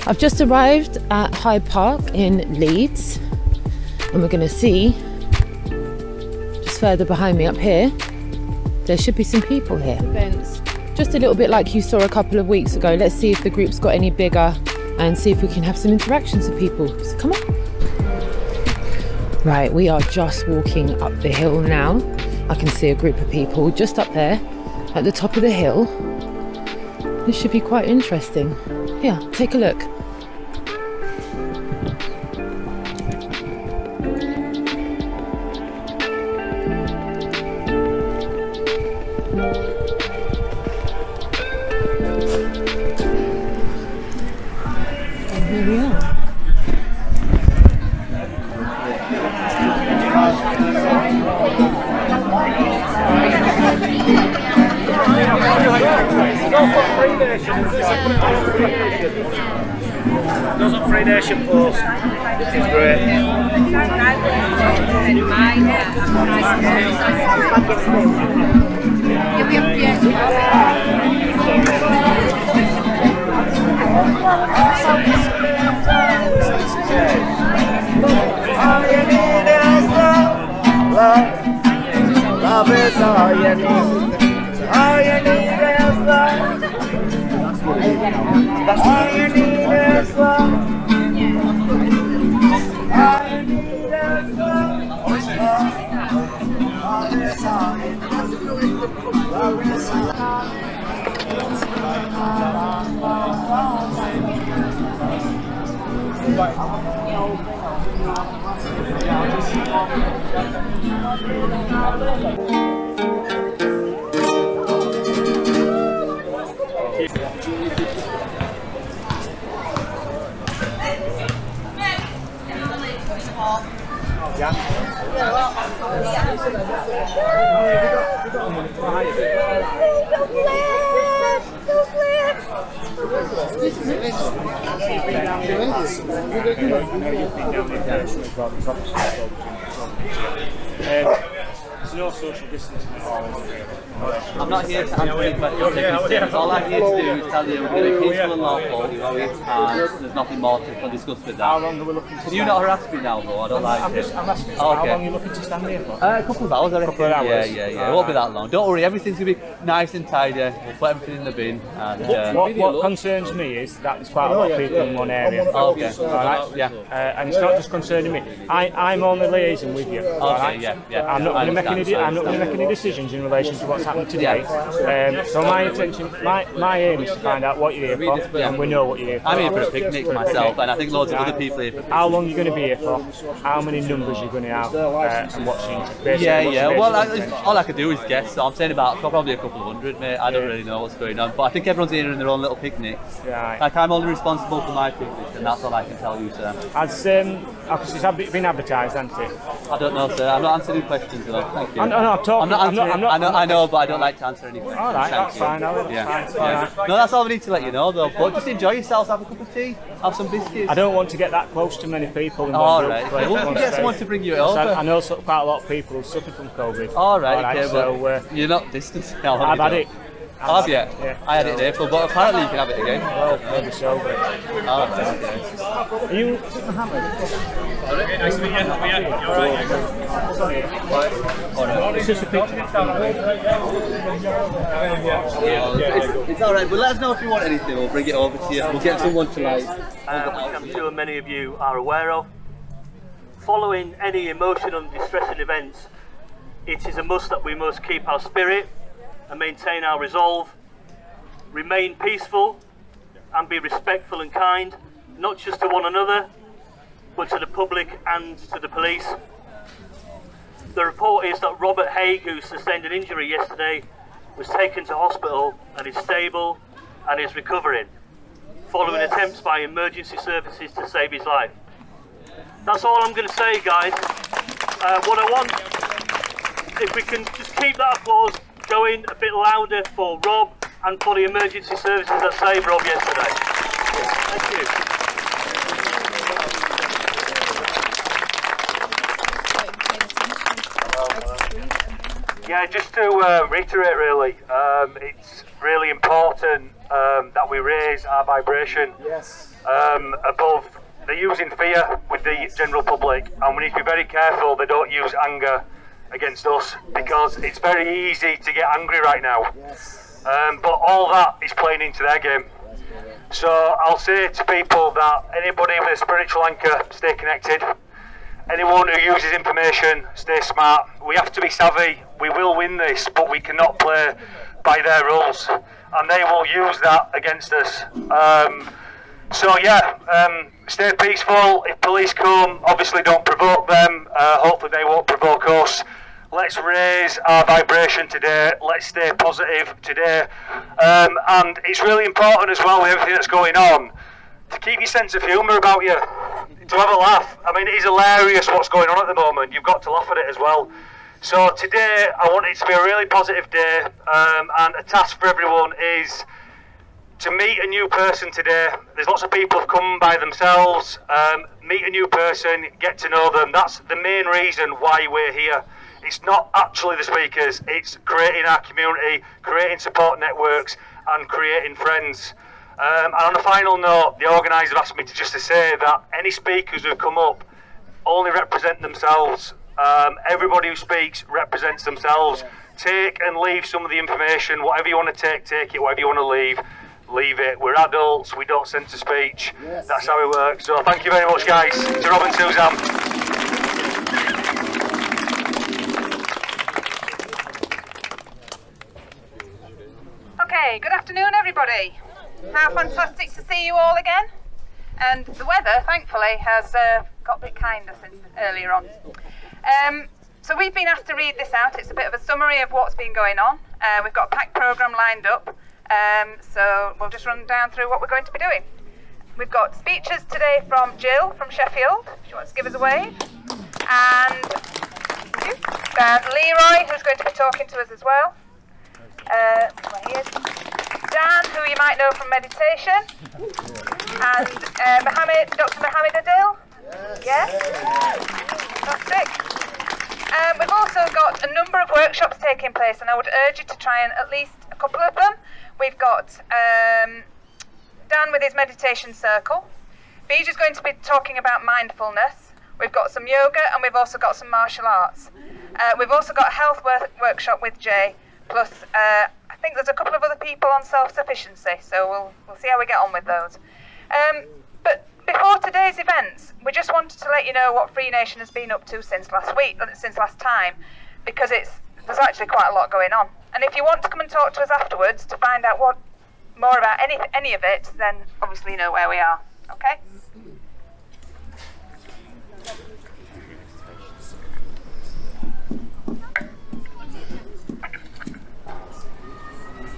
I've just arrived at Hyde Park in Leeds, and we're going to see, just further behind me up here, there should be some people here. Events, just a little bit like you saw a couple of weeks ago. Let's see if the group's got any bigger and see if we can have some interactions with people. So come on. Right, we are just walking up the hill now. I can see a group of people just up there at the top of the hill. This should be quite interesting. Yeah, take a look. And here we are. Those on Free Nation post. This is great. All you need is love. Love is all you need. All you need is love. All you need is love. All you need is love. Love is all you need. Love is There's no social distancing at all. I'm not here to answer any questions. All I'm here to do is tell you we're going to be peaceful and lawful, and there's nothing more to discuss with that. How long are we looking to Can you not harass me now, though? I don't like it. I'm asking, Oh, how okay. long are you looking to stand here for? A couple of hours, I reckon. Couple of hours? Yeah. It won't be that long. Don't worry, everything's going to be nice and tidy. We'll put everything in the bin. And, What concerns me is that there's quite a lot of people in one area. Oh, okay. Alright? Yeah. And it's not just concerning me. I'm only liaising with you. Okay, yeah. I'm not going to make any decisions in relation to what's happened today. So my intention, my aim is to find out what you're here for, and we know what you're here for. I'm here for a picnic myself, and I think loads of other people are here for picnics. How long you're going to be here for, how many numbers you're going to have, and what's your Yeah. Well, all I could do is guess. So I'm saying about probably a couple of hundred, mate. I don't really know what's going on, but I think everyone's here in their own little picnics. Right. Like, I'm only responsible for my picnic, and that's all I can tell you, sir. Has it's been advertised, hasn't it? I don't know, sir. I'm not answering questions, though. Thank you. I'm not talking. I know, but I don't like to answer any questions. All right, that's fine. Yeah. No, that's all we need to let you know, though. But just enjoy yourselves, have a cup of tea, have some biscuits. I don't want to get that close to many people. In All one right. group, We'll get someone to bring you over. I know quite a lot of people who suffer from COVID. All right. Okay, so you're not distanced. I've had it. Have you? Yeah. I had it in April, but apparently you can have it again. Oh, maybe so. Oh, okay. Are you Mohammed? Nice to meet you. You're right. It's just a picture. It's all right, but let us know if you want anything. We'll bring it over to you. We'll get someone to like. Which I'm sure many of you are aware of. Following any emotional and distressing events, it is a must that we must keep our spirit and maintain our resolve, remain peaceful and be respectful and kind, not just to one another, but to the public and to the police. The report is that Robert Hyde, who sustained an injury yesterday, was taken to hospital and is stable and is recovering, following attempts by emergency services to save his life. That's all I'm going to say, guys. What I want, if we can just keep that applause going a bit louder for Rob and for the emergency services that saved Rob yesterday. Thank you. Yeah, just to reiterate really, it's really important that we raise our vibration above. They're using fear with the general public, and we need to be very careful they don't use anger against us, because it's very easy to get angry right now. But all that is playing into their game. So I'll say to people that anybody with a spiritual anchor, stay connected. Anyone who uses information, stay smart. We have to be savvy. We will win this, but we cannot play by their rules, and they will use that against us. So yeah, stay peaceful. If police come, obviously don't provoke them. Hopefully they won't provoke us. Let's raise our vibration today. Let's stay positive today. And it's really important as well with everything that's going on to keep your sense of humour about you, to have a laugh. I mean, it is hilarious what's going on at the moment. You've got to laugh at it as well. So today I want it to be a really positive day, and a task for everyone is to meet a new person today. There's lots of people who've come by themselves. Meet a new person, get to know them. That's the main reason why we're here. It's not actually the speakers, it's creating our community, creating support networks, and creating friends. And on a final note, the organisers have asked me to just to say that any speakers who come up only represent themselves. Everybody who speaks represents themselves. Take and leave some of the information. Whatever you want to take, take it. Whatever you want to leave, leave it. We're adults, we don't censor speech. That's how it works. So thank you very much, guys. To Rob and Suzanne. Okay, good afternoon everybody. How fantastic to see you all again. And the weather, thankfully, has got a bit kinder since earlier on. So we've been asked to read this out. It's a bit of a summary of what's been going on. We've got a packed programme lined up, so we'll just run down through what we're going to be doing. We've got speeches today from Jill from Sheffield, if she wants to give us a wave. And Leroy, who's going to be talking to us as well. Where he is. Dan, who you might know from meditation, and Dr. Mohammed Adil. Yes? Fantastic. We've also got a number of workshops taking place, and I would urge you to try and at least a couple of them. We've got Dan with his meditation circle. Bija's going to be talking about mindfulness. We've got some yoga, and we've also got some martial arts. We've also got a health workshop with Jay. Plus, I think there's a couple of other people on self-sufficiency, so we'll see how we get on with those. But before today's events, we just wanted to let you know what Free Nation has been up to since last time, because there's actually quite a lot going on. And if you want to come and talk to us afterwards to find out more about any of it, then obviously you know where we are. Okay?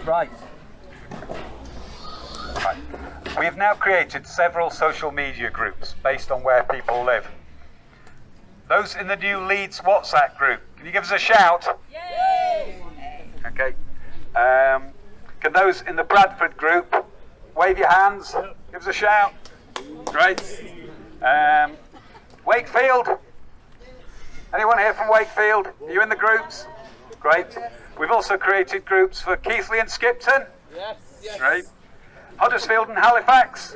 Right. We have now created several social media groups based on where people live. Those in the new Leeds WhatsApp group, can you give us a shout? Yay! Okay. Can those in the Bradford group wave your hands? Give us a shout. Great. Wakefield? Anyone here from Wakefield? Are you in the groups? Great. We've also created groups for Keighley and Skipton. Yes. Great. Huddersfield and Halifax.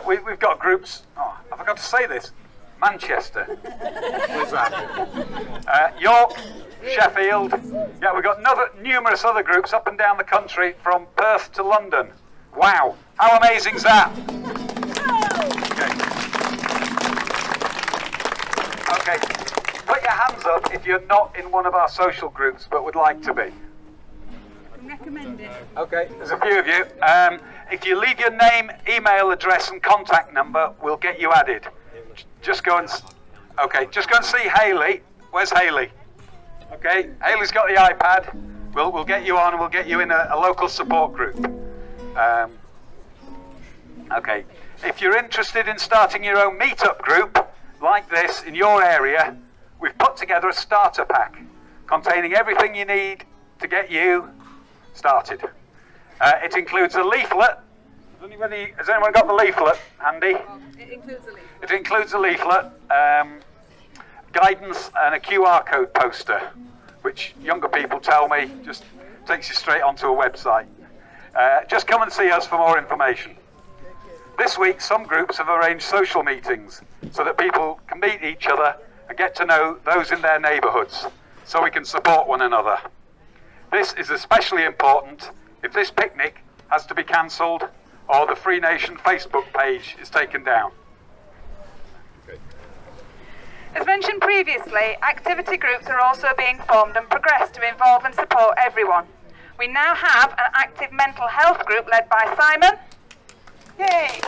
We've got groups. Oh, I forgot to say this. Manchester. Where's that? York, Sheffield. Yeah, we've got numerous other groups up and down the country, from Perth to London. Wow, how amazing is that? Okay. Okay. Put your hands up if you're not in one of our social groups but would like to be. Recommend it. Okay, there's a few of you. If you leave your name, email address and contact number, we'll get you added. Just go and see Hayley. Where's Hayley? Okay, Hayley's got the iPad. We'll get you on and we'll get you in a local support group. Okay, if you're interested in starting your own meetup group like this in your area, we've put together a starter pack containing everything you need to get you started. It includes a leaflet. Has anyone got the leaflet handy? It includes a leaflet. It includes a leaflet, guidance and a QR code poster, which younger people tell me just takes you straight onto a website. Just come and see us for more information. This week, some groups have arranged social meetings so that people can meet each other and get to know those in their neighbourhoods, so we can support one another. This is especially important if this picnic has to be cancelled or the Free Nation Facebook page is taken down. As mentioned previously, activity groups are also being formed and progressed to involve and support everyone. We now have an active mental health group led by Simon. Yay!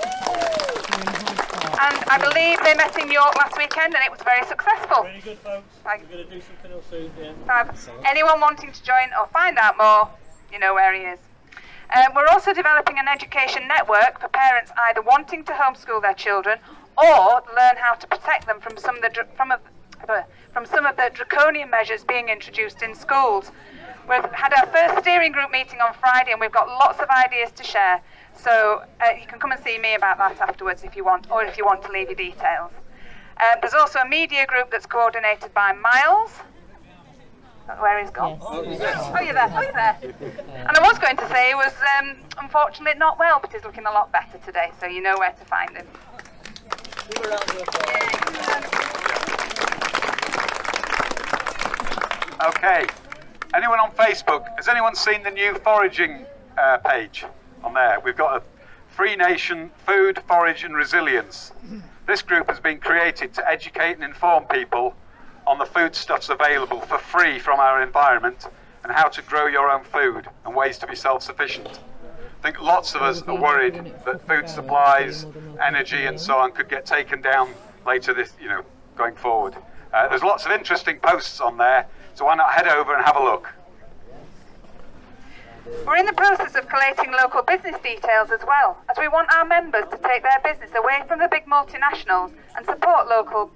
And I believe they met in York last weekend and it was very successful. Really good, folks. We're going to do something else soon. Anyone wanting to join or find out more, you know where he is. We're also developing an education network for parents either wanting to homeschool their children or learn how to protect them from some of the draconian measures being introduced in schools. We've had our first steering group meeting on Friday and we've got lots of ideas to share. So you can come and see me about that afterwards if you want, or if you want to leave your details. There's also a media group that's coordinated by Miles. Where he's gone. Yes. Oh, you're there. Oh, you're there. And I was going to say he was unfortunately not well, but he's looking a lot better today, so you know where to find him. Okay. Anyone on Facebook? Has anyone seen the new foraging page on there? We've got a Free Nation Food, Forage and Resilience. This group has been created to educate and inform people on the foodstuffs available for free from our environment and how to grow your own food and ways to be self-sufficient. I think lots of us are worried that food supplies, energy and so on could get taken down later this, going forward. There's lots of interesting posts on there, so why not head over and have a look. We're in the process of collating local business details as well, as we want our members to take their business away from the big multinationals and support local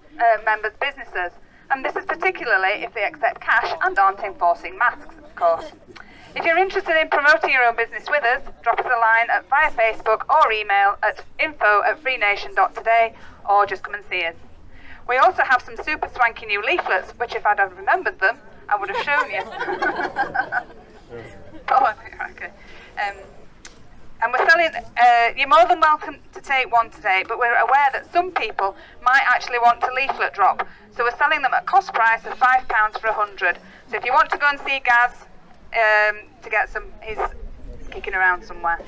members' businesses. And this is particularly if they accept cash and aren't enforcing masks, of course. If you're interested in promoting your own business with us, drop us a line via Facebook or email at info@freenation.today or just come and see us. We also have some super swanky new leaflets, which if I'd have remembered them, I would have shown you. Oh, okay. And we're selling, you're more than welcome to take one today, but we're aware that some people might actually want a leaflet drop. So we're selling them at cost price of £5 for 100. So if you want to go and see Gaz to get some, he's kicking around somewhere.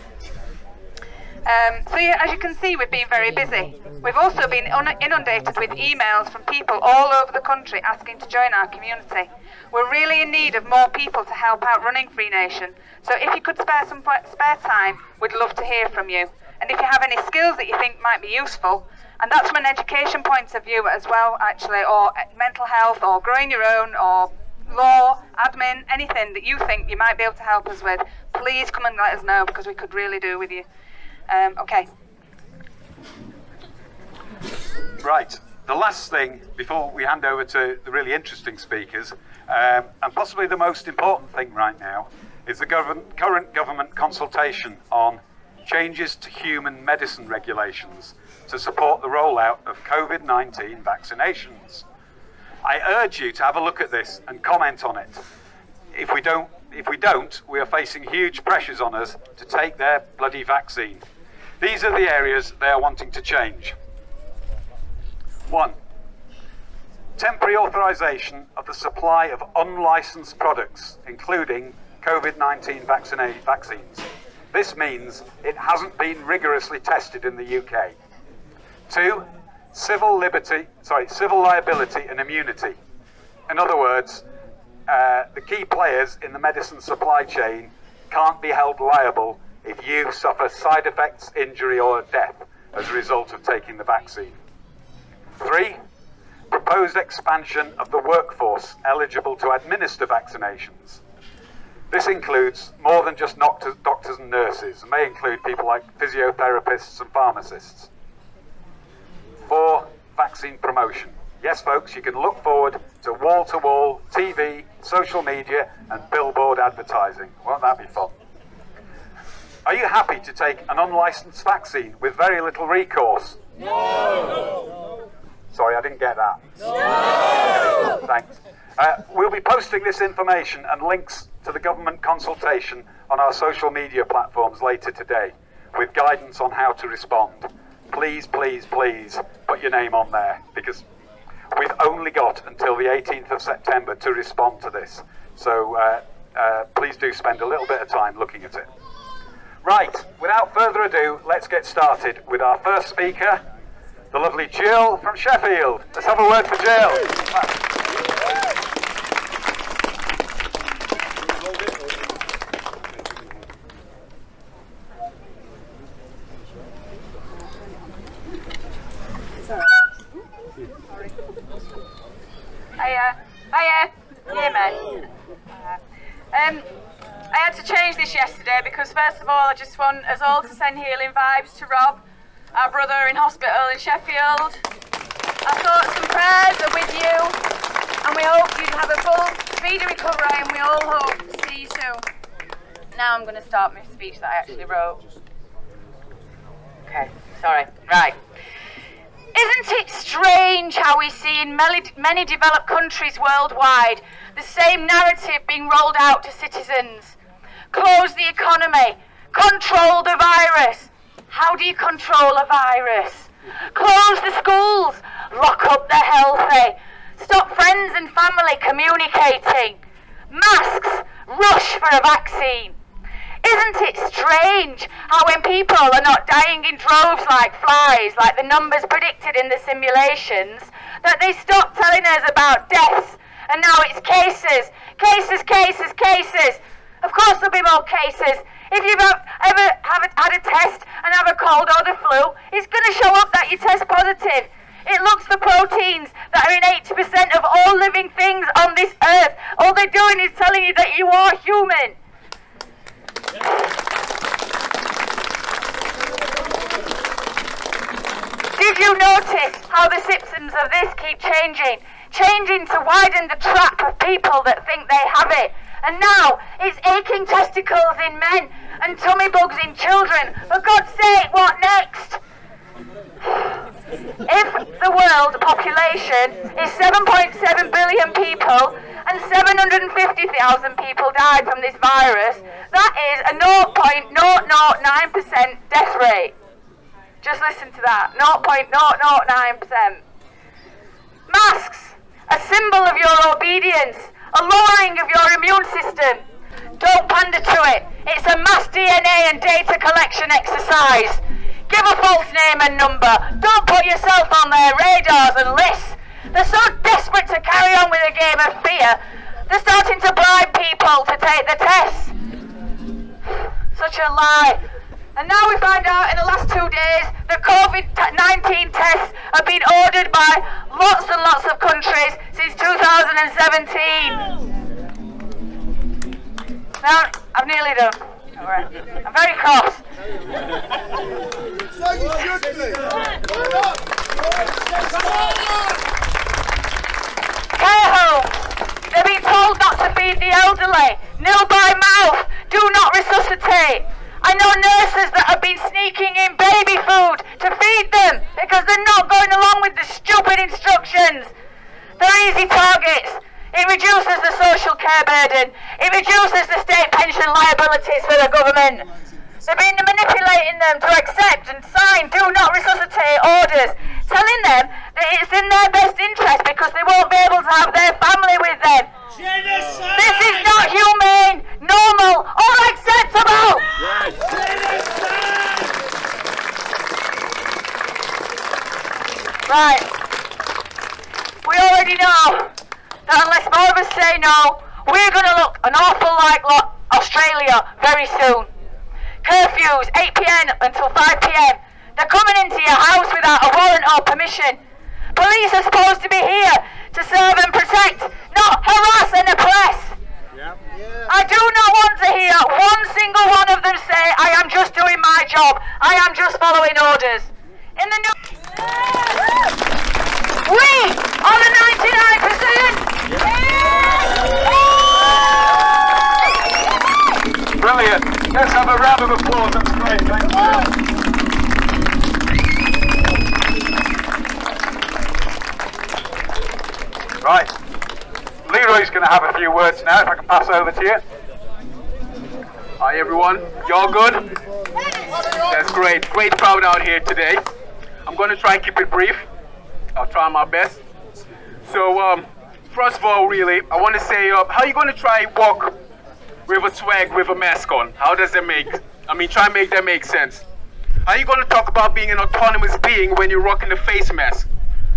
So yeah, as you can see, we've been very busy. We've also been inundated with emails from people all over the country asking to join our community. We're really in need of more people to help out running Free Nation. So if you could spare some spare time, we'd love to hear from you. And if you have any skills that you think might be useful, and that's from an education point of view as well, actually, or mental health, or growing your own, or law, admin, anything that you think you might be able to help us with, please come and let us know, because we could really do with you. Okay. Right. The last thing before we hand over to the really interesting speakers, and possibly the most important thing right now, is the current government consultation on changes to human medicine regulations to support the rollout of COVID-19 vaccinations. I urge you to have a look at this and comment on it. If we don't, we are facing huge pressures on us to take their bloody vaccine. These are the areas they are wanting to change. 1. Temporary authorisation of the supply of unlicensed products, including COVID-19 vaccines. This means it hasn't been rigorously tested in the UK. 2. Civil liability and immunity. In other words, the key players in the medicine supply chain can't be held liable if you suffer side effects, injury or death as a result of taking the vaccine. 3. Proposed expansion of the workforce eligible to administer vaccinations. This includes more than just doctors and nurses. It may include people like physiotherapists and pharmacists. 4. Vaccine promotion. Yes, folks, you can look forward to wall-to-wall TV, social media and billboard advertising. Won't that be fun? Are you happy to take an unlicensed vaccine with very little recourse? No! Sorry, I didn't get that. No! Thanks. We'll be posting this information and links to the government consultation on our social media platforms later today, with guidance on how to respond. Please, please, please put your name on there, because we've only got until the 18th of September to respond to this. So please do spend a little bit of time looking at it. Right, without further ado, let's get started with our first speaker, the lovely Jill from Sheffield. Let's have a word for Jill. Hiya, man. I had to change this yesterday because first of all I just want us all to send healing vibes to Rob, our brother in hospital in Sheffield. Our thoughts and prayers are with you, and we hope you have a full, speedy recovery, and we all hope to see you soon. Now I'm going to start my speech that I actually wrote. Okay, sorry. Right. Isn't it strange how we see in many developed countries worldwide the same narrative being rolled out to citizens? Close the economy, control the virus. How do you control a virus? Close the schools, lock up the healthy, stop friends and family communicating. Masks, rush for a vaccine. Isn't it strange how when people are not dying in droves like flies, like the numbers predicted in the simulations, that they stop telling us about deaths, and now it's cases, cases, cases, cases. Of course there'll be more cases. If you've ever had a test and have a cold or the flu, it's going to show up that you test positive. It looks for proteins that are in 80% of all living things on this earth. All they're doing is telling you that you are human. Did you notice how the symptoms of this keep changing? Changing to widen the trap of people that think they have it. And now it's aching testicles in men and tummy bugs in children. For God's sake, what next? If the world population is 7.7 billion people and 750,000 people died from this virus, that is a 0.009% death rate. Just listen to that, 0.009%. Masks, a symbol of your obedience, a lowering of your immune system. Don't pander to it. It's a mass DNA and data collection exercise. Give a false name and number. Don't put yourself on their radars and lists. They're so desperate to carry on with a game of fear, they're starting to bribe people to take the tests. Such a lie. And now we find out in the last 2 days that COVID-19 tests have been ordered by lots and lots of countries since 2017. Now, I've nearly done. I'm very cross. So you should be. Care homes. They're being told not to feed the elderly. Nil by mouth. Do not resuscitate. I know nurses that have been sneaking in baby food to feed them because they're not going along with the stupid instructions. They're easy targets. It reduces the social care burden. It reduces the state pension liabilities for the government. They've been manipulating them to accept and sign do not resuscitate orders, telling them that it's in their best interest because they won't be able to have their family with them. Genocide. This is not humane, normal, or acceptable. Right. We already know that unless more of us say no, we're going to look an awful like Australia very soon. Curfews, 8 p.m. until 5 p.m. They're coming into your house without a warrant or permission. Police are supposed to be here to serve and protect, not harass and oppress. I do not want to hear one single one of them say, I am just doing my job, I am just following orders. In the new... We are the 99%! Brilliant. Let's have a round of applause. That's great. Thank you. Right. Leroy words now, if I can pass over to you. Hi everyone, y'all good? That's great, great crowd out here today. I'm going to try and keep it brief. I'll try my best. So, first of all, really, I want to say, how are you going to try and walk with a swag with a mask on? How does that try and make that make sense. How are you going to talk about being an autonomous being when you're rocking a face mask?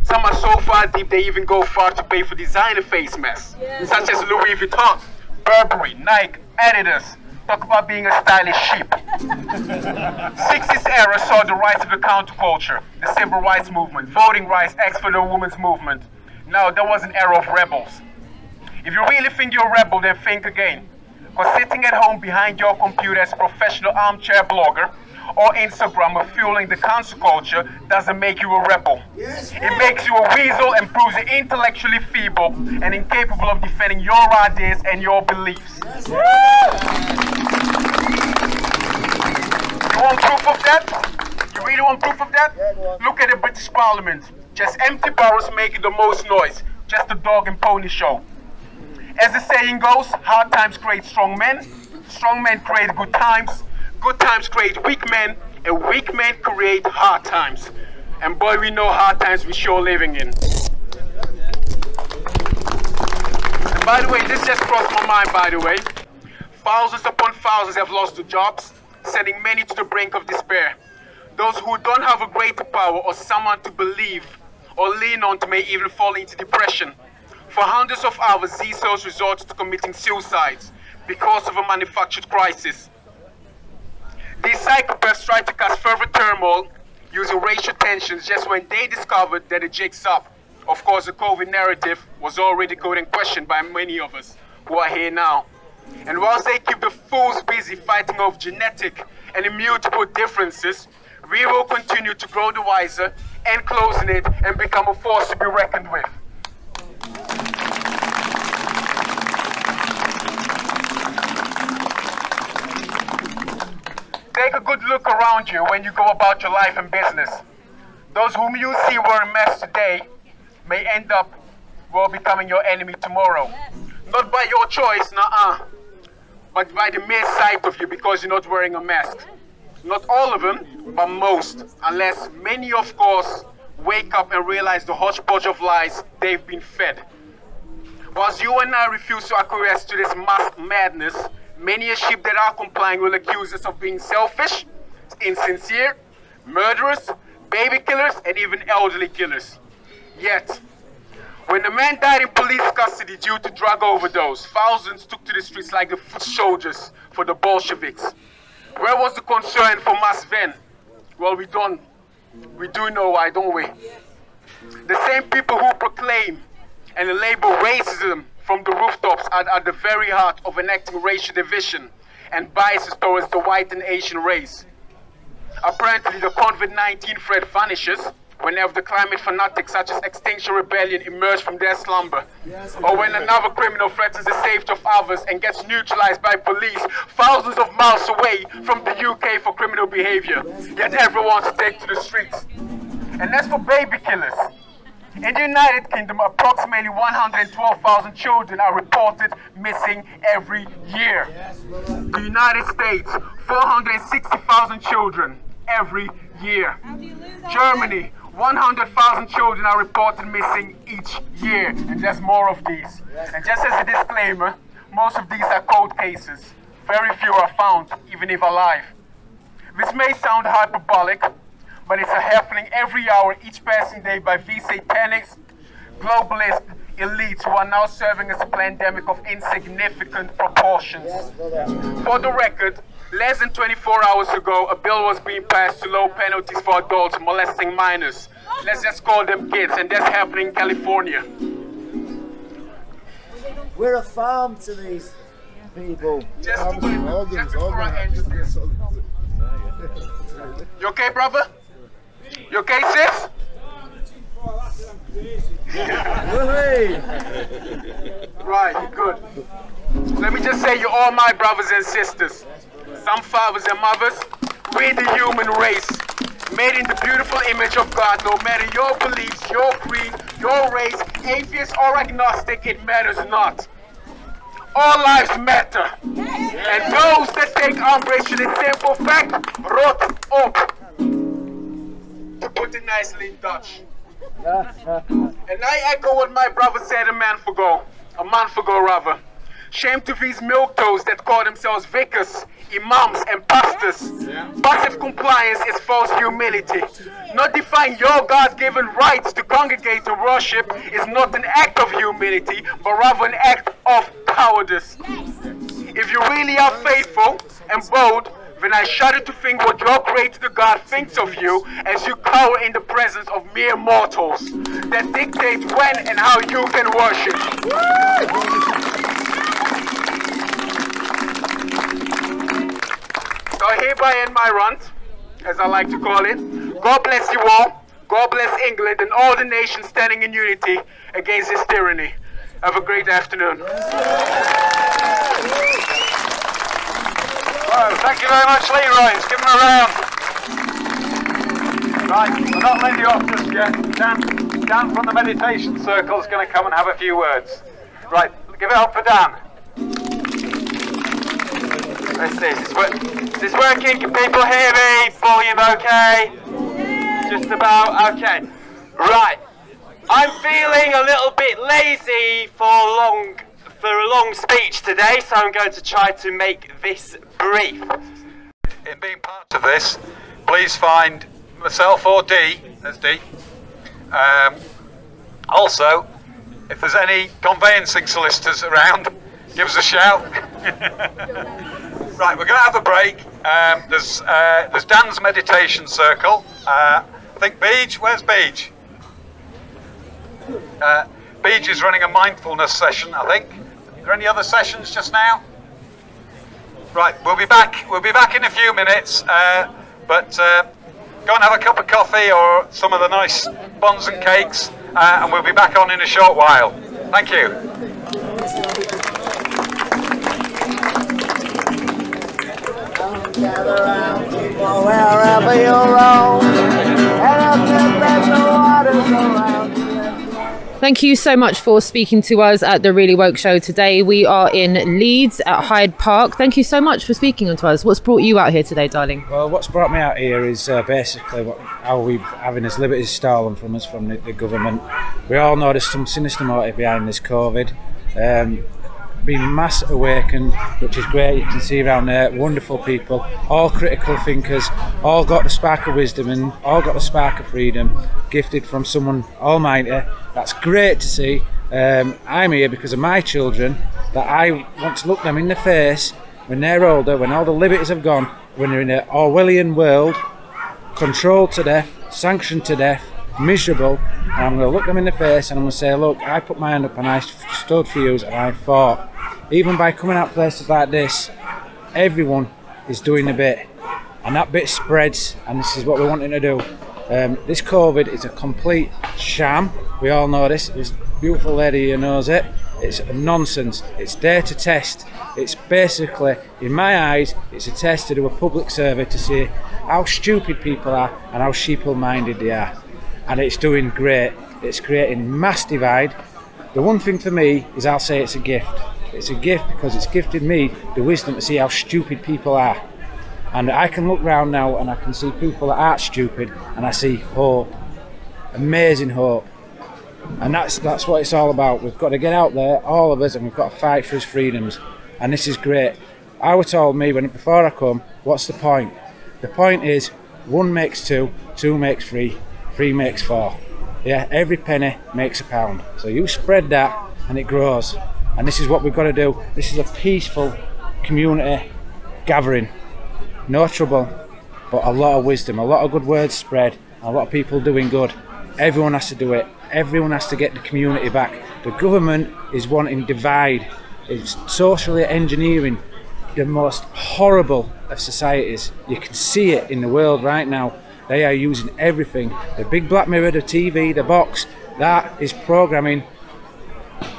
Some are so far deep they even go far to pay for designer face masks, such as Louis Vuitton, Burberry, Nike, Adidas. Talk about being a stylish sheep. 60s era saw the rise of the counterculture, the civil rights movement, voting rights, X for the women's movement. Now, that was an era of rebels. If you really think you're a rebel, then think again. Because sitting at home behind your computer as a professional armchair blogger or Instagrammer fueling the counterculture doesn't make you a rebel. It makes you a weasel and proves you intellectually feeble and incapable of defending your ideas and your beliefs. You want proof of that? You really want proof of that? Look at the British Parliament. Just empty barrels making the most noise. Just a dog and pony show. As the saying goes, hard times create strong men create good times create weak men, and weak men create hard times. And boy, we know hard times we're sure living in. And by the way, this just crossed my mind, by the way. Thousands upon thousands have lost their jobs, sending many to the brink of despair. Those who don't have a greater power or someone to believe or lean on to may even fall into depression. For hundreds of hours, these souls resort to committing suicides because of a manufactured crisis. These psychopaths try to cause further turmoil using racial tensions just when they discovered that the jig's up. Of course, the COVID narrative was already called in question by many of us who are here now. And whilst they keep the fools busy fighting over genetic and immutable differences, we will continue to grow the wiser and closing it and become a force to be reckoned with. Take a good look around you when you go about your life and business. Those whom you see wearing masks today may end up becoming your enemy tomorrow. Not by your choice, but by the mere sight of you because you're not wearing a mask. Not all of them, but most, unless many, of course, wake up and realize the hodgepodge of lies they've been fed. Whilst you and I refuse to acquiesce to this mask madness, many a sheep that are complying will accuse us of being selfish, insincere, murderers, baby killers, and even elderly killers. Yet, when the man died in police custody due to drug overdose, thousands took to the streets like the foot soldiers for the Bolsheviks. Where was the concern for mass then? Well, we do know why, don't we? The same people who proclaim and label racism from the rooftops are at the very heart of enacting racial division and biases towards the white and Asian race. Apparently, the COVID-19 threat vanishes whenever the climate fanatics such as Extinction Rebellion emerge from their slumber, or when another criminal threatens the safety of others and gets neutralized by police thousands of miles away from the UK for criminal behavior, yet everyone's take to the streets. And as for baby killers, in the United Kingdom, approximately 112,000 children are reported missing every year. The United States, 460,000 children every year. Germany, 100,000 children are reported missing each year, and there's more of these. And just as a disclaimer, most of these are cold cases. Very few are found, even if alive. This may sound hyperbolic, but it's happening every hour, each passing day by these satanic, globalist elites who are now serving as a pandemic of insignificant proportions. For the record, less than 24 hours ago, a bill was being passed to lower penalties for adults molesting minors. Let's just call them kids, and that's happening in California. We're a farm to these people. You okay, brother? You okay, sis? Right, good. Let me just say, you're all my brothers and sisters. Some fathers and mothers. We're the human race, made in the beautiful image of God. No matter your beliefs, your creed, your race, atheist or agnostic, it matters not. all lives matter. And those that take umbrage to the simple fact, rot op. To put it nicely in Dutch. And I echo what my brother said a month ago rather. Shame to these milquetoast that call themselves vicars, imams and pastors. Passive compliance is false humility. Not defying your God-given rights to congregate and worship is not an act of humility, but rather an act of cowardice. If you really are faithful and bold, then I shudder to think what your creator God thinks of you as you cower in the presence of mere mortals that dictate when and how you can worship. So I hereby end my rant, as I like to call it. God bless you all. God bless England and all the nations standing in unity against this tyranny. Have a great afternoon. Oh, thank you very much, Leroy. Let's give him a round. Right, we're not letting you off just yet. Dan from the meditation circle is going to come and have a few words. Right, give it up for Dan. What's this? Is this working? Can people hear me? Volume okay? Just about okay. Right. I'm feeling a little bit lazy for a long speech today, so I'm going to try to make this brief. In being part of this, please find myself or D, there's D. Also, if there's any conveyancing solicitors around, give us a shout. Right, we're going to have a break. There's Dan's meditation circle. I think Beej, where's Beej? Beej is running a mindfulness session, I think. Are there any other sessions just now? Right, we'll be back in a few minutes, but go and have a cup of coffee or some of the nice buns and cakes, and we'll be back on in a short while. Thank you. Gather round people wherever you roam, and up the waters around you. Thank you so much for speaking to us at the Really Woke Show today. We are in Leeds at Hyde Park. Thank you so much for speaking to us. What's brought you out here today, darling? Well, what's brought me out here is basically how we're having his liberties stolen from us from the government. We all know there's some sinister motive behind this COVID. Been mass awakened, which is great. You can see around there wonderful people, all critical thinkers, all got the spark of wisdom and all got the spark of freedom, gifted from someone almighty. That's great to see. I'm here because of my children, that I want to look them in the face when they're older, when all the liberties have gone, when they're in an Orwellian world, controlled to death, sanctioned to death, miserable, and I'm going to look them in the face and I'm going to say, look, I put my hand up and I stood for you and I fought. Even by coming out places like this, everyone is doing a bit, and that bit spreads, and this is what we're wanting to do. This COVID is a complete sham. We all know this. This beautiful lady here knows it. It's nonsense. It's there to test. It's basically, in my eyes, it's a test to do a public survey to see how stupid people are and how sheeple-minded they are. And it's doing great. It's creating mass divide. The one thing for me is I'll say it's a gift. It's a gift because it's gifted me the wisdom to see how stupid people are. And I can look round now and I can see people that aren't stupid and I see hope. Amazing hope. And that's what it's all about. We've got to get out there, all of us, and we've got to fight for his freedoms. And this is great. I was told me before I come, what's the point? The point is 1 makes 2, 2 makes 3, 3 makes 4. Yeah, every penny makes a pound. So you spread that and it grows. And this is what we've got to do. This is a peaceful community gathering. No trouble, but a lot of wisdom, a lot of good words spread, a lot of people doing good. Everyone has to do it. Everyone has to get the community back. The government is wanting divide. It's socially engineering the most horrible of societies. You can see it in the world right now. They are using everything. The big black mirror, the TV, the box, that is programming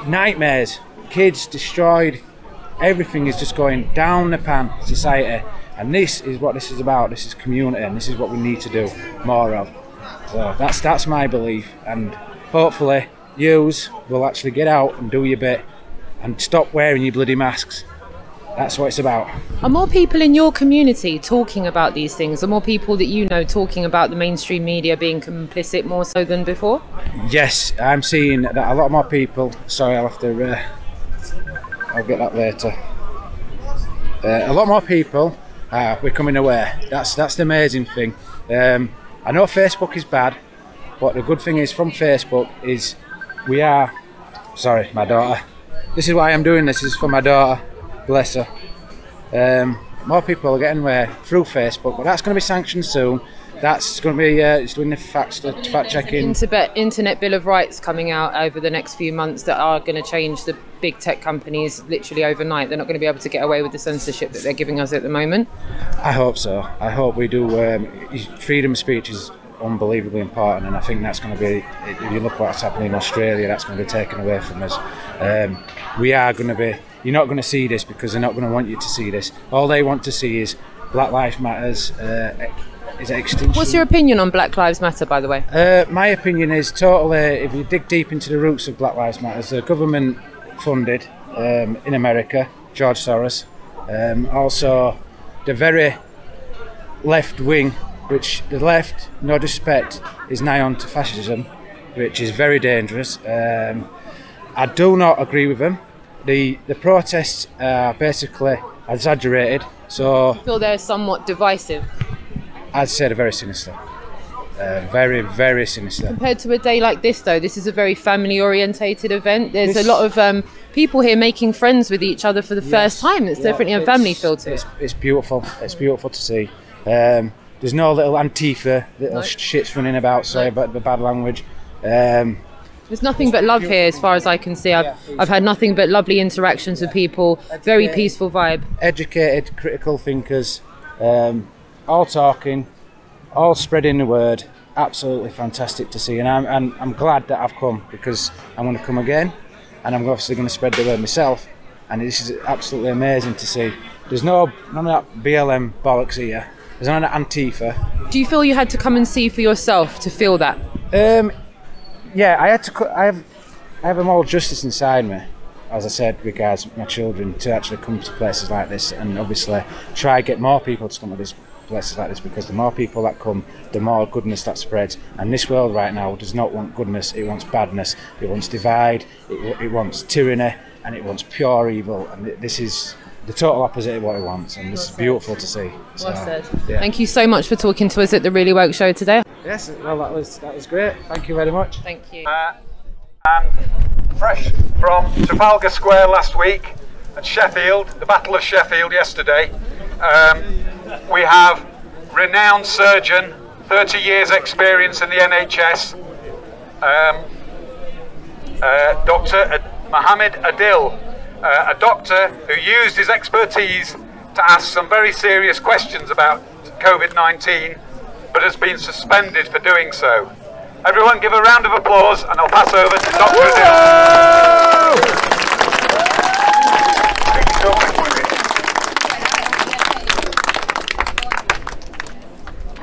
nightmares. Kids destroyed. Everything is just going down the pan, society. And this is what this is about. This is community, and this is what we need to do more of. So that's my belief, and hopefully yous will actually get out and do your bit and stop wearing your bloody masks. That's what it's about. Are more people in your community talking about these things? Are more people that you know talking about the mainstream media being complicit more so than before? Yes, I'm seeing that a lot more people. Sorry, I'll have to. I'll get that later. A lot more people are becoming aware. That's the amazing thing. I know Facebook is bad, but the good thing is from Facebook is we are. Sorry, my daughter. This is why I'm doing this. This is for my daughter. Bless her. More people are getting aware through Facebook, but that's going to be sanctioned soon. That's going to be it's doing the fact checking. Internet Bill of Rights coming out over the next few months that are going to change the big tech companies literally overnight. They're not going to be able to get away with the censorship that they're giving us at the moment. I hope so. I hope we do. Freedom of speech is unbelievably important, and I think that's going to be, if you look what's happening in Australia, that's going to be taken away from us. We are going to be. You're not going to see this because they're not going to want you to see this. All they want to see is Black Lives Matters. Is extinction. What's your opinion on Black Lives Matter, by the way? My opinion is totally, if you dig deep into the roots of Black Lives Matter, the government funded in America, George Soros, also the very left wing, which the left, no disrespect, is nigh on to fascism, which is very dangerous. I do not agree with them. The protests are basically exaggerated, so I feel they're somewhat divisive. I'd say they're very sinister. Very, very sinister. Compared to a day like this, though, this is a very family-orientated event. There's a lot of people here making friends with each other for the first time. It's definitely a family feel to it. It's beautiful. It's beautiful to see. There's no little Antifa, little shits running about, sorry about the bad language. There's nothing but love here, as far as I can see. I've had nothing but lovely interactions with people. Very peaceful vibe. Educated, critical thinkers, all talking, all spreading the word. Absolutely fantastic to see, and I'm glad that I've come, because I'm going to come again, and I'm obviously going to spread the word myself. And this is absolutely amazing to see. There's none of that BLM bollocks here. There's none of that Antifa. Do you feel you had to come and see for yourself to feel that? Yeah, I had to. I have a moral justice inside me, as I said, regards my children, to actually come to places like this, and obviously try to get more people to come to places like this, because the more people that come, the more goodness that spreads. And this world right now does not want goodness; it wants badness. It wants divide. It wants tyranny, and it wants pure evil. And this is the total opposite of what it wants, and this is beautiful to see. So, well said. Yeah. Thank you so much for talking to us at the Really Woke Show today. Yes, well, that was great. Thank you very much. Thank you. And fresh from Trafalgar Square last week, and Sheffield, the Battle of Sheffield yesterday, we have renowned surgeon, 30 years experience in the NHS, Dr. Mohammed Adil, a doctor who used his expertise to ask some very serious questions about COVID-19, but has been suspended for doing so. Everyone give a round of applause, and I'll pass over to Dr. Adil. Thank you so much.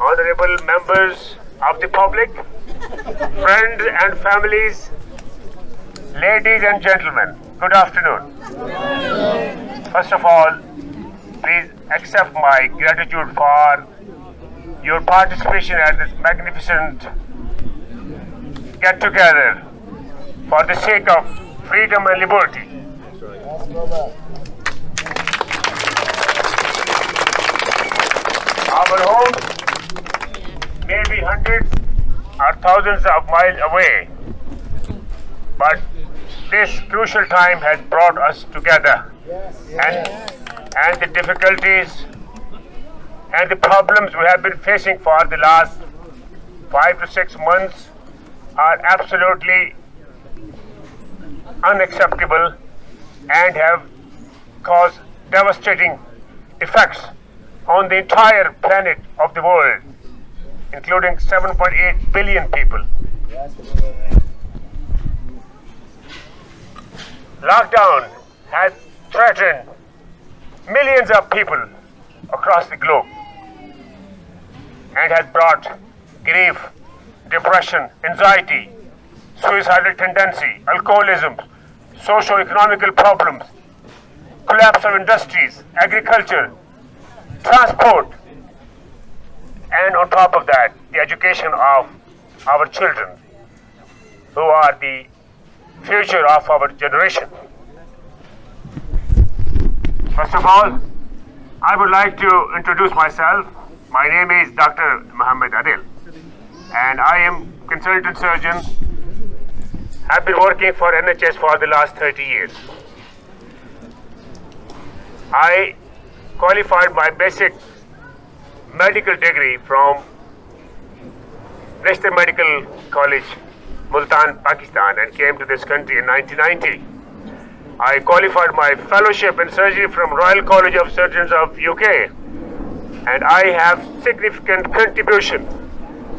Honorable members of the public, friends and families, ladies and gentlemen, good afternoon. First of all, please accept my gratitude for your participation at this magnificent get-together for the sake of freedom and liberty. Our homes may be hundreds or thousands of miles away, but this crucial time has brought us together, and the difficulties and the problems we have been facing for the last 5 to 6 months are absolutely unacceptable and have caused devastating effects on the entire planet of the world, including 7.8 billion people. Lockdown has threatened millions of people across the globe and has brought grief, depression, anxiety, suicidal tendency, alcoholism, socio-economical problems, collapse of industries, agriculture, transport, and on top of that, the education of our children, who are the future of our generation. First of all, I would like to introduce myself. My name is Dr. Mohammed Adil, and I am consultant surgeon. I've been working for NHS for the last 30 years. I qualified my basic medical degree from National Medical College, Multan, Pakistan, and came to this country in 1990. I qualified my fellowship in surgery from Royal College of Surgeons of UK, and I have significant contribution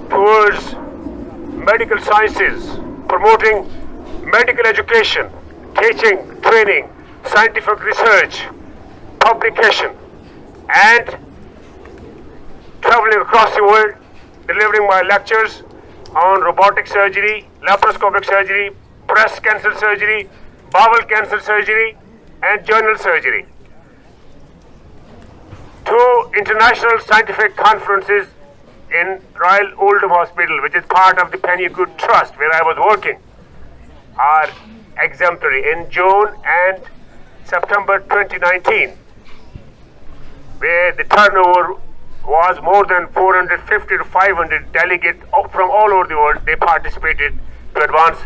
towards medical sciences, promoting medical education, teaching, training, scientific research, publication, and traveling across the world, delivering my lectures on robotic surgery, laparoscopic surgery, breast cancer surgery, bowel cancer surgery, and general surgery. 2 international scientific conferences in Royal Oldham Hospital, which is part of the Penny Good Trust, where I was working, are exemplary in June and September 2019, where the turnover was more than 450 to 500 delegates from all over the world. They participated to advance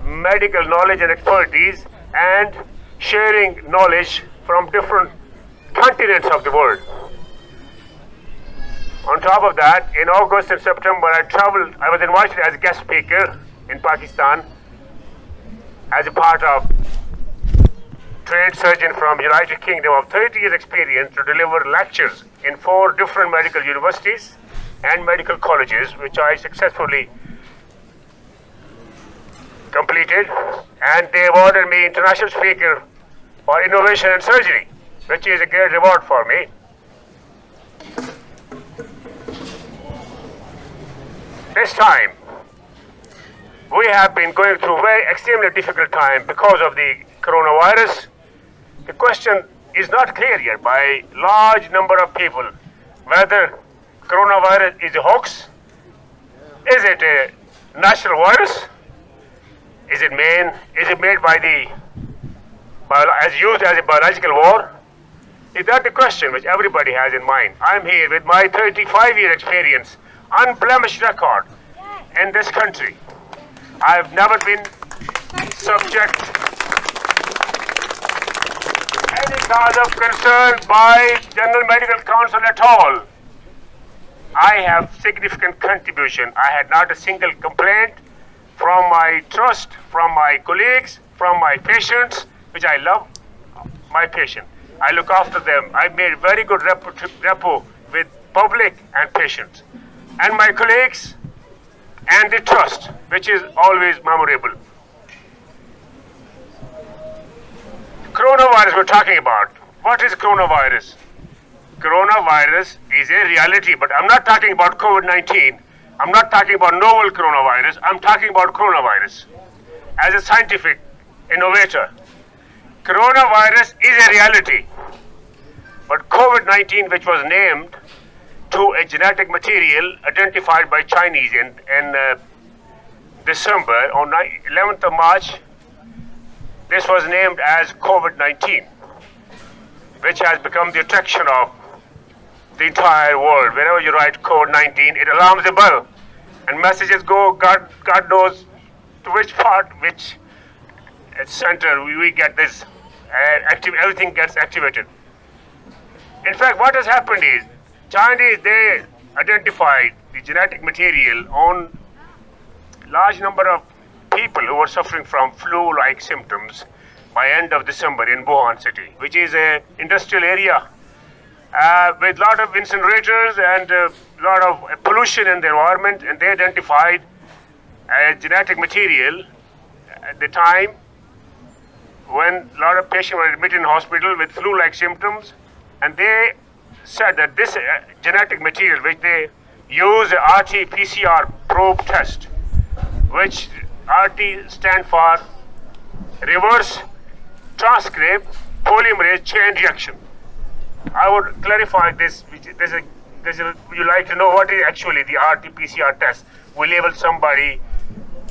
medical knowledge and expertise and sharing knowledge from different continents of the world. On top of that, in August and September, I was invited as a guest speaker in Pakistan as a part of trained surgeon from United Kingdom of 30 years experience to deliver lectures in 4 different medical universities and medical colleges, which I successfully completed, and they awarded me International Speaker for Innovation and Surgery, which is a great reward for me. This time, we have been going through a very extremely difficult time because of the coronavirus. The question is not clear yet by large number of people whether coronavirus is a hoax, is it a natural virus, is it made by as used as a biological war? Is that the question which everybody has in mind? I'm here with my 35-year experience, unblemished record in this country. I've never been subject any cause of concern by General Medical Council at all. I have significant contribution. I had not a single complaint from my trust, from my colleagues, from my patients, which I love my patient. I look after them. I made very good rapport with public and patients, and my colleagues, and the trust, which is always memorable. Coronavirus we're talking about. What is coronavirus? Coronavirus is a reality, but I'm not talking about COVID-19. I'm not talking about novel coronavirus. I'm talking about coronavirus. As a scientific innovator, coronavirus is a reality. But COVID-19, which was named to a genetic material identified by Chinese in December, on 11th of March, this was named as COVID-19, which has become the attraction of the entire world. Whenever you write COVID-19, it alarms a bell, and messages go, God knows to which part, which center we get this, everything gets activated. In fact, what has happened is, Chinese, they identified the genetic material on large number of people who were suffering from flu-like symptoms by end of December in Wuhan city, which is an industrial area with a lot of incinerators and a lot of pollution in the environment, and they identified a genetic material at the time when a lot of patients were admitted in hospital with flu-like symptoms, and they said that this genetic material, which they use a RT-PCR probe test, which RT stand for reverse transcript polymerase chain reaction. I would clarify this. You like to know what is actually the RT-PCR test. We label somebody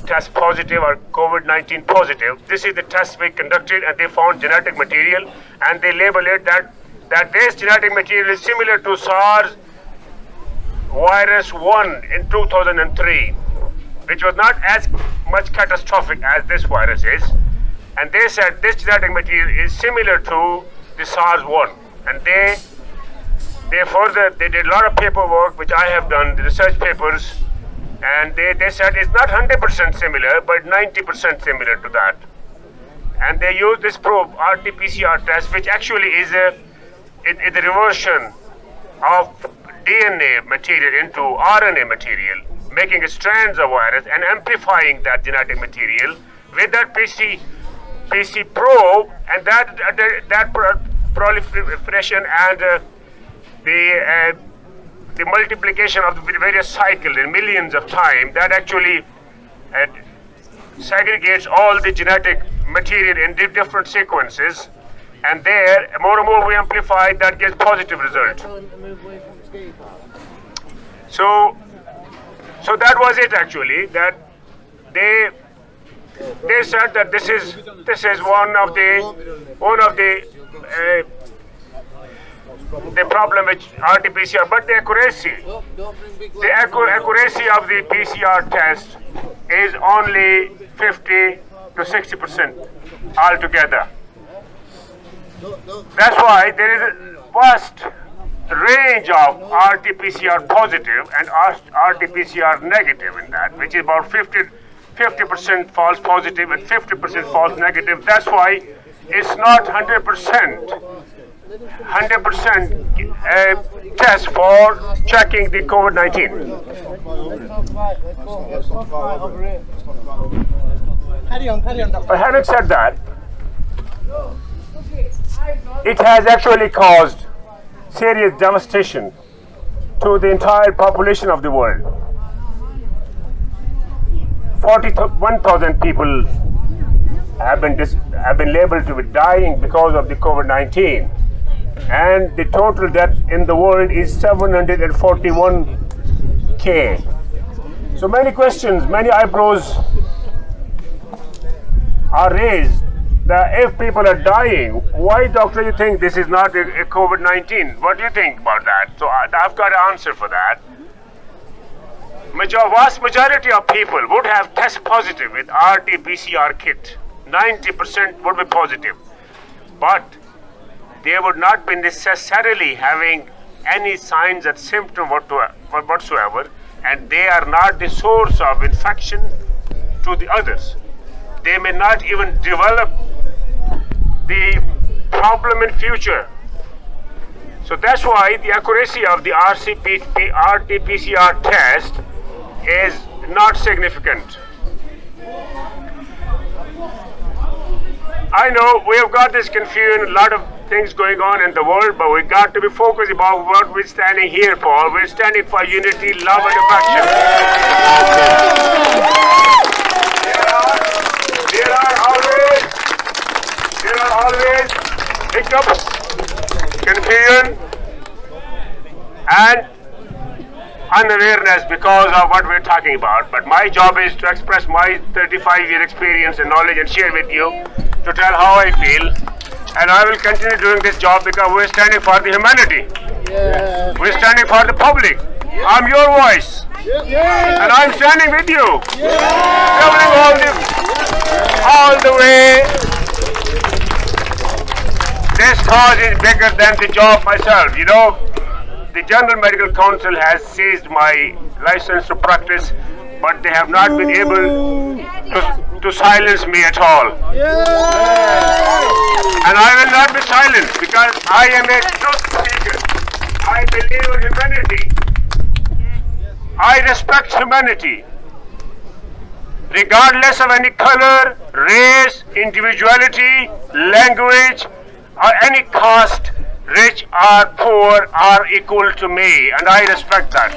test positive or COVID-19 positive. This is the test we conducted, and they found genetic material, and they label it that this genetic material is similar to SARS virus 1 in 2003, which was not as much catastrophic as this virus is. And they said this genetic material is similar to the SARS 1, and they did a lot of paperwork, which I have done, the research papers, and they said it's not 100% similar, but 90% similar to that. And they used this probe, RT-PCR test, which actually is the reversion of DNA material into RNA material, making strands of virus and amplifying that genetic material with that PC probe, and that proliferation and the multiplication of the various cycles in millions of times, that actually segregates all the genetic material in different sequences, and there more and more we amplify, that gives positive result. So that was it actually, that they said that this is one of the problem with RT-PCR, but the accuracy of the PCR test is only 50 to 60% altogether. That's why there is a vast range of RT-PCR positive and RT-PCR negative in that, which is about 50% false positive and 50% false negative. That's why it's not 100% test for checking the COVID-19. But having said that, it has actually caused serious devastation to the entire population of the world. 41,000 people have been labeled to be dying because of the COVID-19, and the total death in the world is 741,000. So many questions, many eyebrows are raised that if people are dying, why, doctor, you think this is not a COVID-19? What do you think about that? So I've got an answer for that. Vast majority of people would have test positive with RT-PCR kit. 90% would be positive, but they would not be necessarily having any signs and symptoms whatsoever, and they are not the source of infection to the others. They may not even develop the problem in future. So that's why the accuracy of the RT-PCR test is not significant. I know we have got this confusion, a lot of things going on in the world, but we got to be focused about what we're standing here for. We're standing for unity, love, and affection. There are always hiccups, confusion, and unawareness because of what we're talking about. But my job is to express my 35-year experience and knowledge and share with you, to tell how I feel. And I will continue doing this job because we're standing for the humanity. Yeah. We're standing for the public. Yeah. I'm your voice. Yeah. And I'm standing with you. Traveling all the way. This cause is bigger than the job myself. You know, the General Medical Council has seized my license to practice, but they have not been able to silence me at all. And I will not be silenced because I am a truth seeker. I believe in humanity. I respect humanity, regardless of any color, race, individuality, language, or any caste. Rich or poor are equal to me, and I respect that.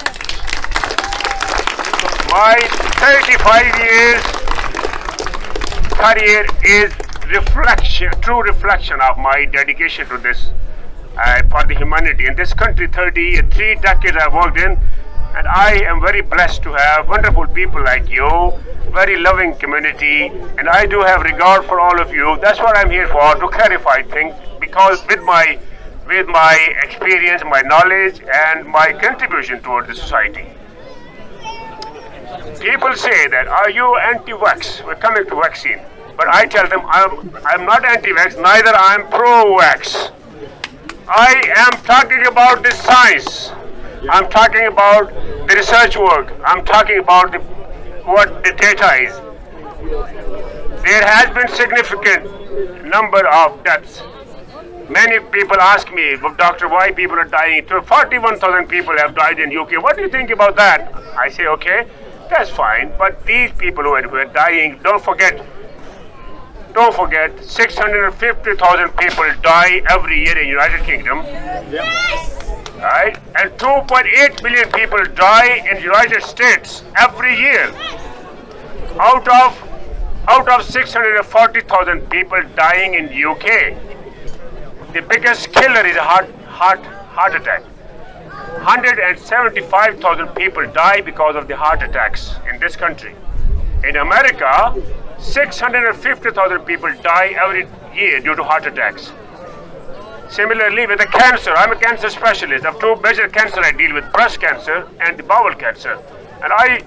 My 35 years career is true reflection of my dedication to this for the humanity. In this country, 3 decades I've worked in, and I am very blessed to have wonderful people like you, very loving community, and I do have regard for all of you. That's what I'm here for, to clarify things, because with my experience, my knowledge, and my contribution toward the society. People say that, are you anti-vax? We're coming to vaccine. But I tell them, I'm not anti-vax, neither I'm pro-vax. I am talking about the science. I'm talking about the research work. I'm talking about what the data is. There has been significant number of deaths. Many people ask me, doctor, why people are dying? 41,000 people have died in UK. What do you think about that? I say, okay, that's fine. But these people who are dying, don't forget, 650,000 people die every year in United Kingdom. Yes. Right? And 2.8 million people die in United States every year. Out of 640,000 people dying in UK, the biggest killer is a heart attack. 175,000 people die because of the heart attacks in this country. In America, 650,000 people die every year due to heart attacks. Similarly, with the cancer, I'm a cancer specialist. I have 2 major cancer I deal with, breast cancer and the bowel cancer. And I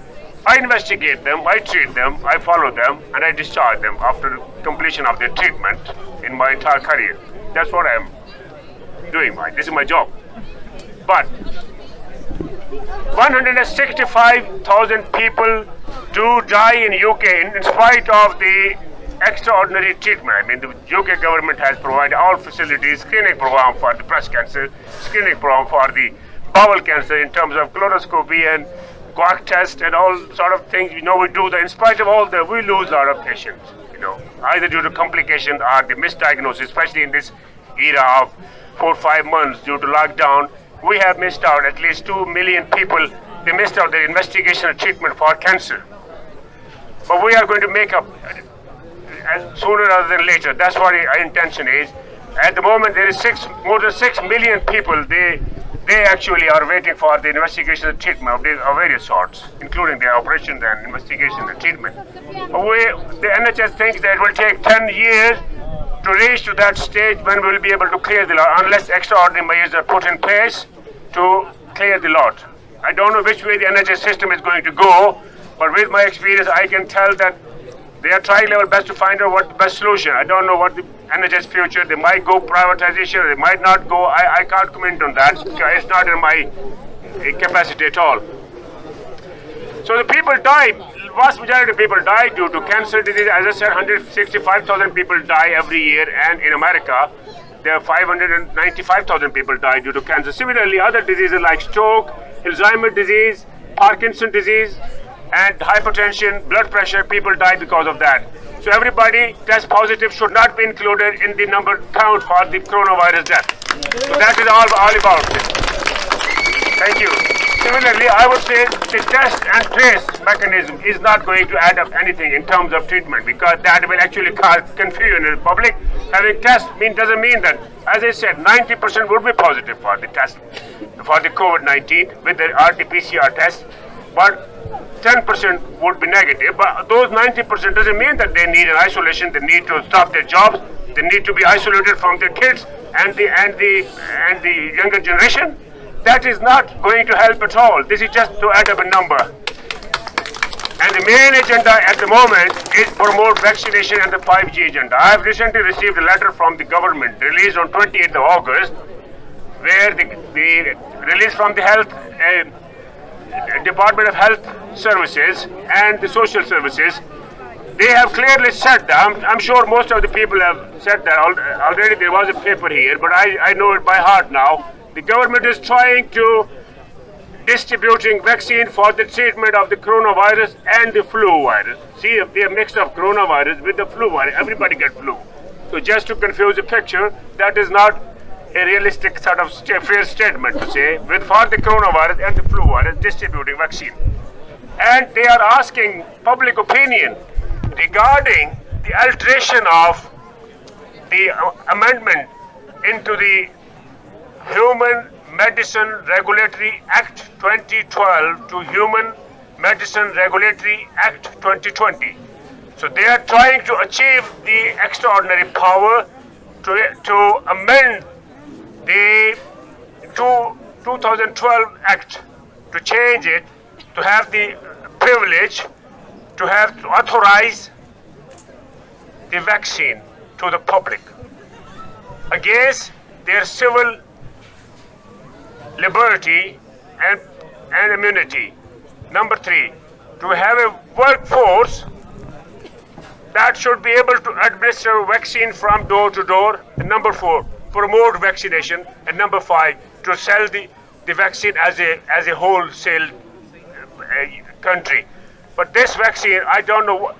investigate them, I treat them, I follow them, and I discharge them after completion of their treatment in my entire career. That's what I'm doing. This is my job. But 165,000 people do die in UK in spite of the extraordinary treatment. I mean, the UK government has provided all facilities, screening program for the breast cancer, screening program for the bowel cancer in terms of colonoscopy and guac test and all sort of things. We do that. In spite of all that, we lose a lot of patients, either due to complications or the misdiagnosis, especially in this era of 4 or 5 months due to lockdown. We have missed out at least 2 million people. They missed out their investigation and treatment for cancer. But we are going to make up sooner rather than later. That's what our intention is. At the moment, there is more than 6 million people. They actually are waiting for the investigation and treatment of various sorts, including the operations and investigation and treatment. The NHS thinks that it will take 10 years to reach to that stage when we will be able to clear the lot, unless extraordinary measures are put in place to clear the lot. I don't know which way the NHS system is going to go, but with my experience, I can tell that they are trying their best to find out what the best solution. I don't know what the NHS future. They might go privatization, they might not go. I can't comment on that. It's not in my capacity at all. So the people die. Vast majority of people die due to cancer disease. As I said, 165,000 people die every year, and in America, there are 595,000 people die due to cancer. Similarly, other diseases like stroke, Alzheimer's disease, Parkinson's disease, and hypertension, blood pressure, people die because of that. So everybody test positive should not be included in the number count for the coronavirus death. So that is all about it. Thank you. Similarly, I would say the test and trace mechanism is not going to add up anything in terms of treatment, because that will actually cause confusion in the public. Having test doesn't mean that, as I said, 90% would be positive for the test, for the COVID-19 with the RT-PCR test, but 10% would be negative. But those 90% doesn't mean that they need an isolation, they need to stop their jobs, they need to be isolated from their kids and the younger generation. That is not going to help at all. This is just to add up a number. And the main agenda at the moment is promote vaccination and the 5G agenda. I have recently received a letter from the government released on 28th of August, where the release from the Health Department of Health Services and the Social Services, they have clearly said that. I'm sure most of the people have said that already. There was a paper here, but I know it by heart now. The government is trying to distributing vaccine for the treatment of the coronavirus and the flu virus. See, they are mixed up coronavirus with the flu virus. Everybody gets flu. So just to confuse the picture, that is not a realistic sort of fair statement to say. With for the coronavirus and the flu virus distributing vaccine, and they are asking public opinion regarding the alteration of the amendment into the Human Medicine Regulatory Act 2012 to Human Medicine Regulatory Act 2020. So they are trying to achieve the extraordinary power to amend the 2012 Act, to change it, to have the privilege, to authorize the vaccine to the public against their civil liberty and immunity. Number 3, to have a workforce that should be able to administer vaccine from door to door. And number 4, promote vaccination. And number 5, to sell the vaccine as a wholesale country. But this vaccine, I don't know.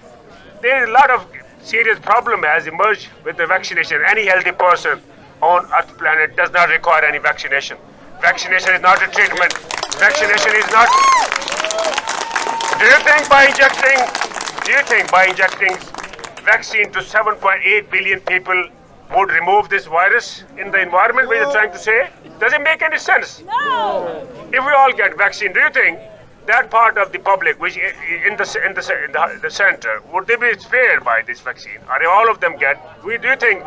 There is a lot of serious problem has emerged with the vaccination. Any healthy person on Earth planet does not require any vaccination. Vaccination is not a treatment. Vaccination is not. Do you think by injecting vaccine to 7.8 billion people would remove this virus in the environment? What you're trying to say? Does it make any sense? No. If we all get vaccine, do you think that part of the public, which in the center, would they be spared by this vaccine? Or all of them get? Do you think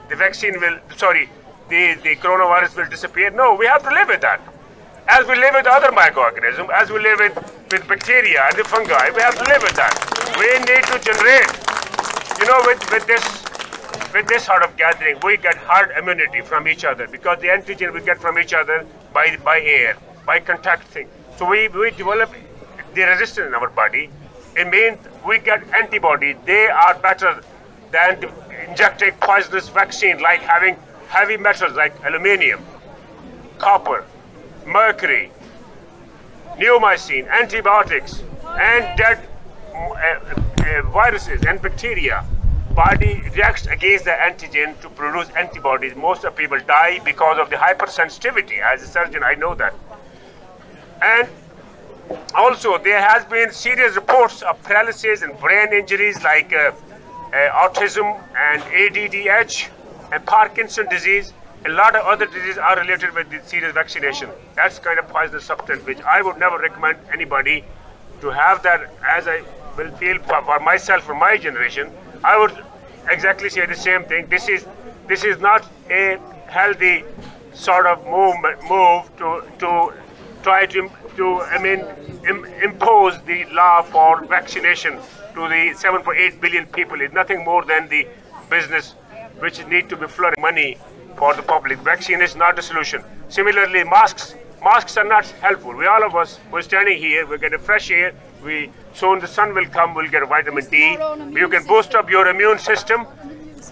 the vaccine will? Sorry, the coronavirus will disappear? No, we have to live with that. As we live with other microorganisms, as we live with bacteria and the fungi, we have to live with that. We need to generate. You know, with this sort of gathering, we get herd immunity from each other because the antigen we get from each other by air, by contact thing. So we develop the resistance in our body. It means we get antibody. They are better than injecting poisonous vaccine, like having heavy metals like aluminium, copper, mercury, neomycin, antibiotics, and dead viruses and bacteria. Body reacts against the antigen to produce antibodies. Most of people die because of the hypersensitivity. As a surgeon, I know that. And also, there has been serious reports of paralysis and brain injuries like autism and ADDH and Parkinson's disease. A lot of other diseases are related with the serious vaccination. That's kind of poisonous substance which I would never recommend anybody to have that. As I will feel for myself, for my generation, I would exactly say the same thing. This is not a healthy sort of move to try to impose the law for vaccination to the 7.8 billion people. It's nothing more than the business which need to be flooding money for the public. Vaccine is not the solution. Similarly, masks are not helpful. All of us, we're standing here, we get a fresh air, soon the sun will come, we'll get vitamin D. You can boost up your immune system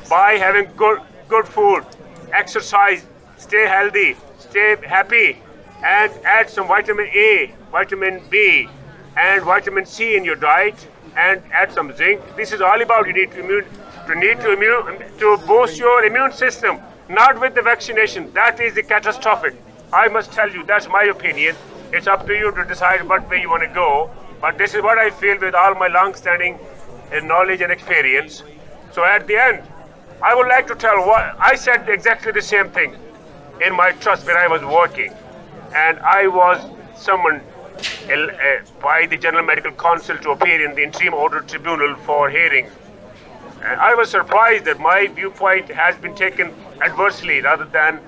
by having good food, exercise, stay healthy, stay happy, and add some vitamin A, vitamin B, and vitamin C in your diet, and add some zinc. This is all about you need to boost your immune system, not with the vaccination. That is the catastrophic. I must tell you, that's my opinion. It's up to you to decide what way you want to go. But this is what I feel with all my long-standing knowledge and experience. So at the end, I would like to tell what I said exactly the same thing in my trust where I was working. And I was summoned by the General Medical Council to appear in the Interim Order Tribunal for hearing. And I was surprised that my viewpoint has been taken adversely rather than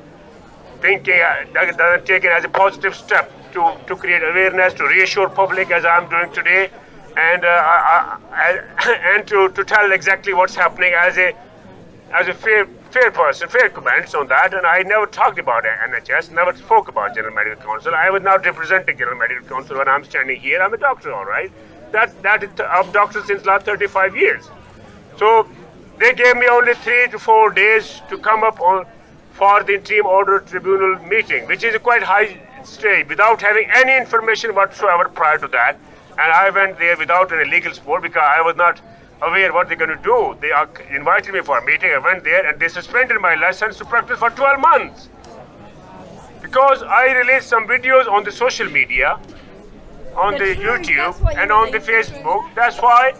taken as a positive step to create awareness, to reassure public as I'm doing today, and to tell exactly what's happening as a fair person, fair comments on that. And I never talked about NHS, never spoke about General Medical Council. I was not representing General Medical Council when I'm standing here. I'm a doctor, all right. That is I'm a doctor since last 35 years. So they gave me only 3 to 4 days to come up for the Interim Order Tribunal meeting, which is a quite high stage, without having any information whatsoever prior to that. And I went there without any legal support because I was not aware what they're going to do. They invited me for a meeting. I went there and they suspended my license to practice for 12 months. Because I released some videos on the social media, on the YouTube and on the Facebook. That's why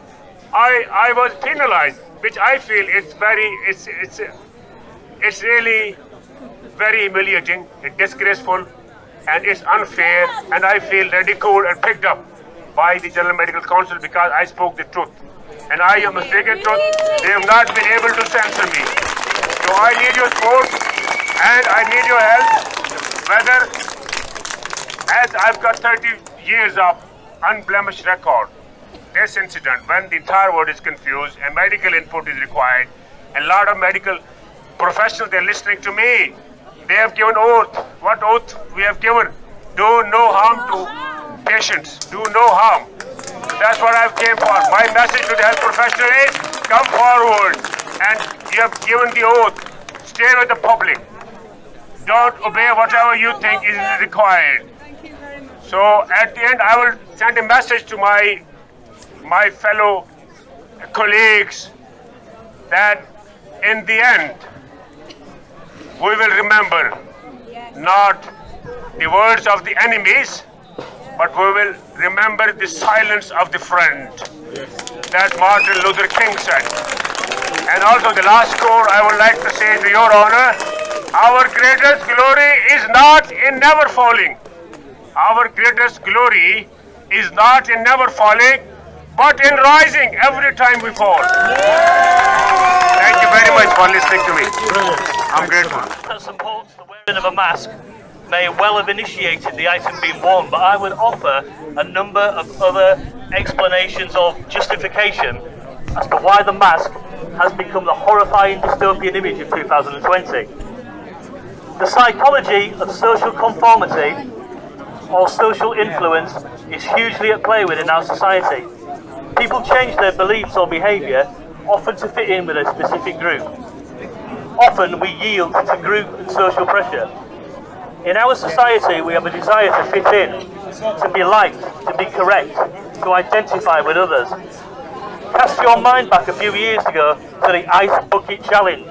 I was penalized, which I feel it's It's really very humiliating, it's disgraceful, and it's unfair, and I feel ridiculed and picked up by the General Medical Council because I spoke the truth. And I am speaking truth. They have not been able to censor me. So I need your support and I need your help. Whether, as I've got 30 years of unblemished record, this incident, when the entire world is confused and medical input is required, and a lot of medical professionals, they're listening to me. They have given oath. What oath we have given? Do no harm to patients. Do no harm. That's what I've came for. My message to the health professional is come forward and you have given the oath. Stay with the public. Don't obey whatever you think is required. So at the end I will send a message to my fellow colleagues that in the end we will remember not the words of the enemies, but we will remember the silence of the friend that Martin Luther King said. And also the last quote I would like to say to your honor, our greatest glory is not in never falling. Our greatest glory is not in never falling, but in rising every time we fall. Thank you very much for listening to me. I'm grateful. That supports the wearing of a mask may well have initiated the item being worn, but I would offer a number of other explanations of justification as to why the mask has become the horrifying dystopian image of 2020. The psychology of social conformity or social influence is hugely at play within our society. People change their beliefs or behaviour, often to fit in with a specific group. Often we yield to group and social pressure. In our society, we have a desire to fit in, to be liked, to be correct, to identify with others. Cast your mind back a few years ago to the Ice Bucket Challenge,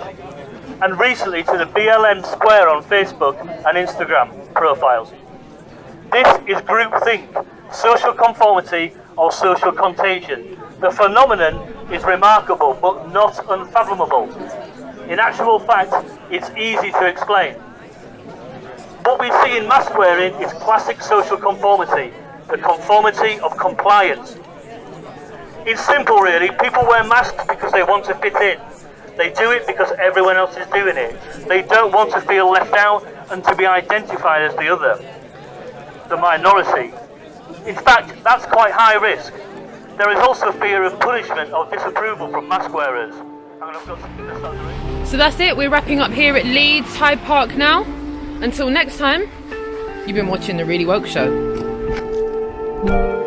and recently to the BLM Square on Facebook and Instagram profiles. This is groupthink, social conformity, or social contagion. The phenomenon is remarkable, but not unfathomable. In actual fact, it's easy to explain. What we see in mask wearing is classic social conformity, the conformity of compliance. It's simple really, people wear masks because they want to fit in. They do it because everyone else is doing it. They don't want to feel left out and to be identified as the other, the minority. In fact, that's quite high risk. There is also fear of punishment or disapproval from mask wearers. So that's it, we're wrapping up here at Leeds Hyde Park now. Until next time, you've been watching The Really Woke Show. Bye.